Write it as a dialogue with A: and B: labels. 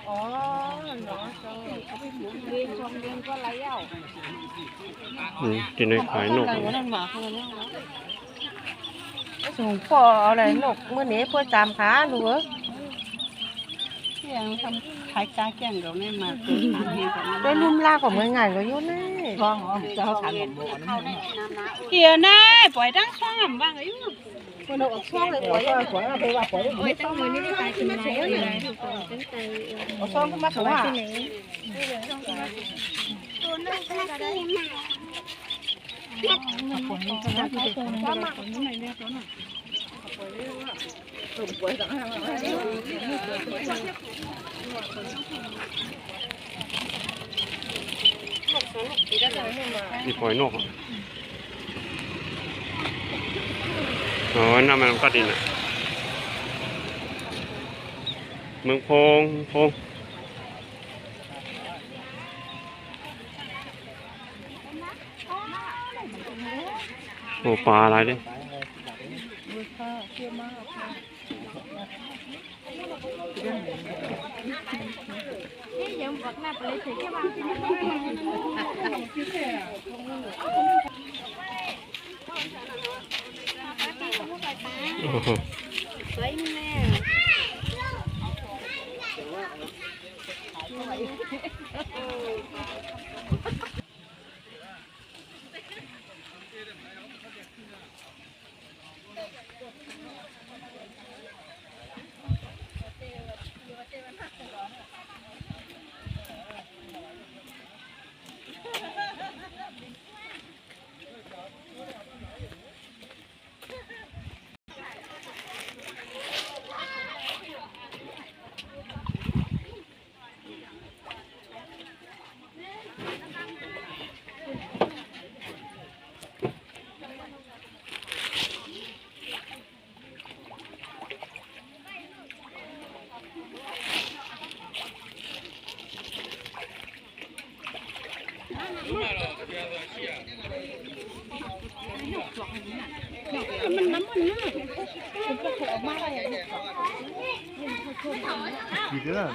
A: อ๋อเนาะเรียนชมเรียนก็ไรเอ้า
B: กินในขายนก
A: ส่งพออะไรนกเมื่อนี้เพื่อจามขาหนู
C: ยังทำขายกาแก่งเราไม่มาตัวทางนี้กัน
A: ได้ลุ่มลาของเมืองไงก็ยุ่นี่ท้องเจ้าขัน
C: เกี่ยวแน่ปล่อยตั้งช่องบ้างอายุ
A: คนเราออกช่องเลยปล่อยปล่อยไปว่าปล่อย
D: ไม่ต้องมือนี่ได้ไปเป็นไรอะไรถูกต้องตั้งใจ
A: ออกช่องขึ้นมาเขาว่า
D: ตัวนึงก็ได้คนนี้ก็ได้ที่เป็นคนมาคนนี้ไหนเนี่ยตัวน่ะ
B: มีปล่อยนกอ๋อน้ำมันก็ดินอ่ะเมืองพงโอ้ปลาอะไรดิ
D: ยังบอกหน้าไปเลยถึงแค่ว่าสวยแม่มันน้ำมันน่ะมันก็เคยออกมาได้
E: กี่เดือน